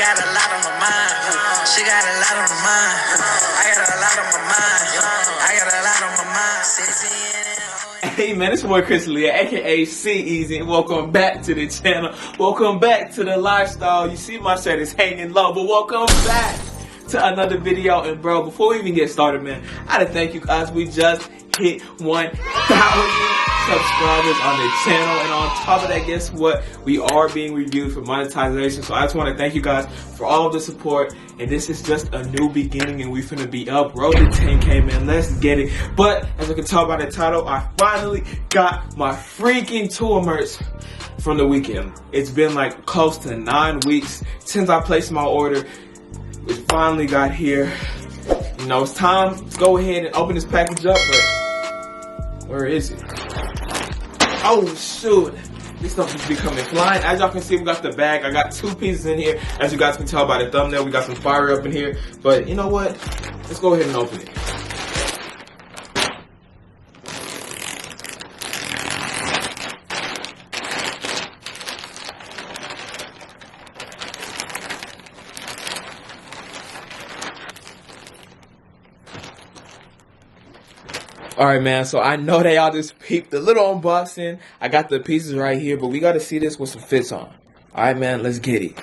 got a lot on my mind. She got a lot on my mind. I got a lot on my mind. I got a lot on my mind. Hey man, it's your boy Chris Leah, aka CEasy, and welcome back to the channel. Welcome back to the lifestyle. You see my shirt is hanging low, but welcome back to another video. And bro, before we even get started, man, I gotta thank you guys. We just hit 1,000 subscribers on the channel, and on top of that, guess what? We are being reviewed for monetization. So I just want to thank you guys for all of the support, and this is just a new beginning, and we finna be up road to 10K, man. Let's get it. But as you can tell by the title, I finally got my freaking tour merch from the Weeknd. It's been like close to 9 weeks since I placed my order. It finally got here. You know, it's time to go ahead and open this package up, but where is it? Oh shoot, this stuff is becoming flying. As y'all can see, we got the bag. I got 2 pieces in here. As you guys can tell by the thumbnail, we got some fire up in here. But you know what? Let's go ahead and open it. Alright man, so I know that y'all just peeped the little unboxing. I got the pieces right here, but we gotta see this with some fits on. Alright man, let's get it.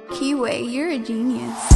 Keyway, you're a genius.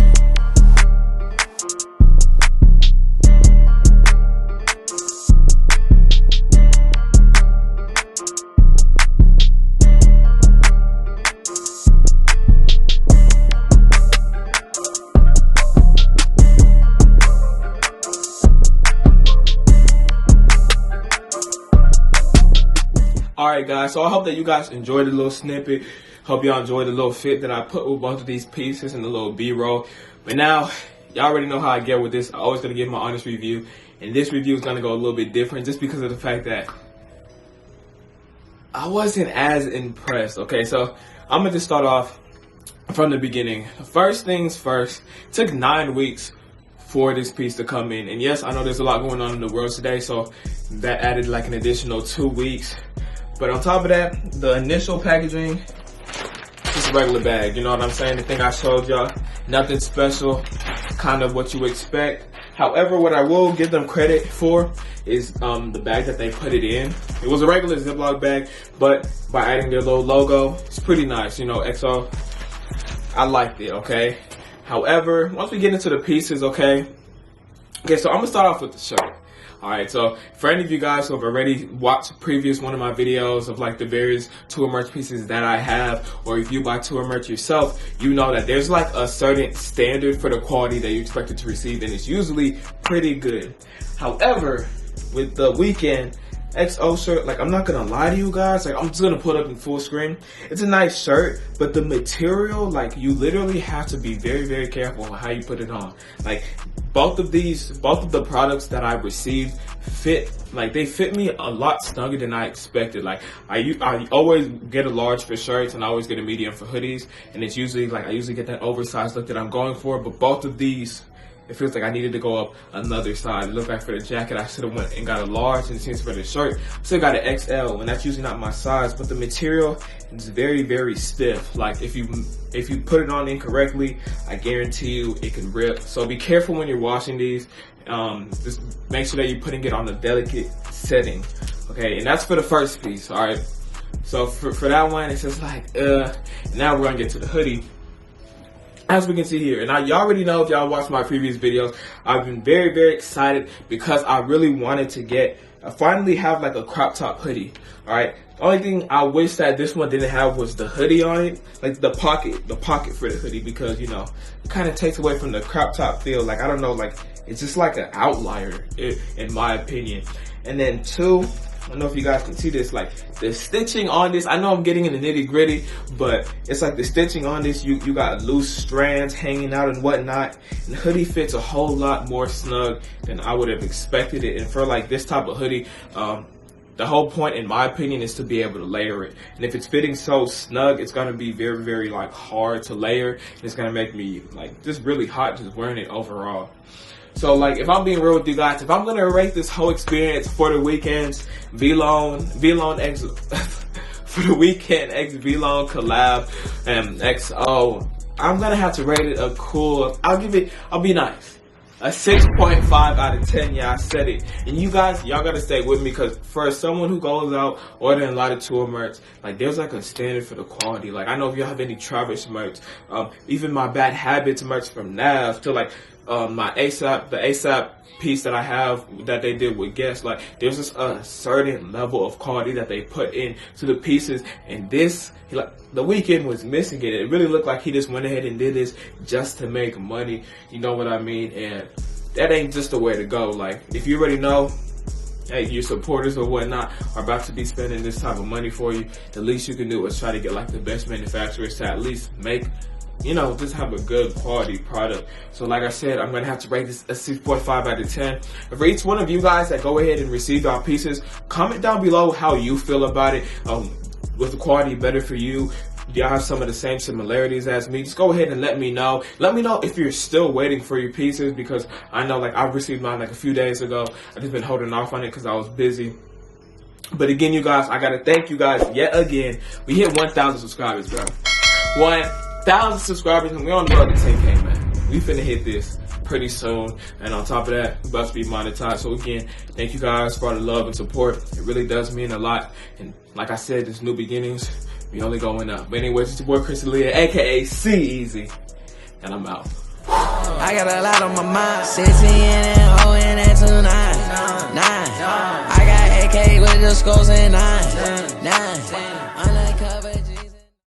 Alright guys, so I hope that you guys enjoyed the little snippet. Hope y'all enjoyed the little fit that I put with both of these pieces and the little B-roll. But now, y'all already know how I get with this. I always gonna give my honest review. And this review is gonna go a little bit different just because of the fact that I wasn't as impressed. Okay, so I'm gonna just start off from the beginning. First things first, it took 9 weeks for this piece to come in. And yes, I know there's a lot going on in the world today, so that added like an additional 2 weeks. But on top of that, the initial packaging, just a regular bag, you know what I'm saying? The thing I showed y'all, nothing special, kind of what you expect. However, what I will give them credit for is the bag that they put it in. It was a regular Ziploc bag, but by adding their little logo, it's pretty nice, you know, XO. I liked it, okay? However, once we get into the pieces, okay, so I'm gonna start off with the shirt. Alright, so for any of you guys who have already watched one of my videos of like the various tour merch pieces that I have, or if you buy tour merch yourself, you know that there's like a certain standard for the quality that you expect it to receive, and it's usually pretty good. However, with the Weeknd XO shirt, like I'm not gonna lie to you guys, like I'm just gonna put up in full screen. It's a nice shirt, but the material, like you literally have to be very, very careful on how you put it on. Like both of the products that I received fit, like they fit me a lot snugger than I expected. Like I always get a large for shirts and I always get a medium for hoodies, and it's usually like I usually get that oversized look that I'm going for, but both of these, it feels like I needed to go up another size. It looked like for the jacket, I should have went and got a large, and since for the shirt, I still got an XL, and that's usually not my size, but the material is very, very stiff. Like if you put it on incorrectly, I guarantee you it can rip. So be careful when you're washing these. Just make sure that you're putting it on a delicate setting, okay? And that's for the first piece, all right? So for that one, it's just like, now we're gonna get to the hoodie. As we can see here, and y'all already know if y'all watched my previous videos, I've been very, very excited because I really wanted to finally have like a crop top hoodie, alright? The only thing I wish that this one didn't have was the hoodie on it, like the pocket for the hoodie, because, you know, it kind of takes away from the crop top feel. Like, I don't know, like, it's just like an outlier, in my opinion. And then 2, I don't know if you guys can see this, like the stitching on this, I know I'm getting in the nitty gritty, but it's like the stitching on this, you got loose strands hanging out and whatnot, and the hoodie fits a whole lot more snug than I would have expected it. And for like this type of hoodie, the whole point, in my opinion, is to be able to layer it. And if it's fitting so snug, it's gonna be very, very like hard to layer. It's gonna make me like just really hot just wearing it overall. So like, if I'm being real with you guys, if I'm gonna rate this whole experience for the Weeknd's Vlone X for the Weeknd X Vlone collab and XO, I'm gonna have to rate it a cool. I'll be nice. A 6.5 out of 10. Yeah, I said it. And you guys, y'all gotta stay with me, because for someone who goes out ordering a lot of tour merch, like, there's like a standard for the quality. Like, I know if y'all have any Travis merch, even my Bad Habits merch from Nav, to like my the ASAP piece that I have that they did with guests, like, there's just a certain level of quality that they put into the pieces, and this, like, the Weeknd was missing it. It really looked like he just went ahead and did this just to make money, you know what I mean? And that ain't just the way to go. Like, if you already know, hey, your supporters or whatnot are about to be spending this type of money for you, the least you can do is try to get like the best manufacturers to at least make, you know, just have a good quality product. So like I said, I'm gonna have to rate this a 6.5 out of 10. And for each one of you guys that go ahead and receive our pieces, comment down below how you feel about it. Was the quality better for you? Do y'all have some of the same similarities as me? Just go ahead and let me know. Let me know if you're still waiting for your pieces, because I know, like, I received mine like a few days ago. I just been holding off on it because I was busy. But again, you guys, I gotta thank you guys yet again. We hit 1,000 subscribers, bro. 1,000 subscribers, and we're on the road to 10K, man. We finna hit this pretty soon, and on top of that, we're about to be monetized. So again, thank you guys for all the love and support. It really does mean a lot. And like I said, it's new beginnings. We only going up. But anyways, it's your boy Chris Aaliyah, aka CEasy, and I'm out. I got a lot on my mind. 16 and O and that 29. 9. I got AK with the scores and 9.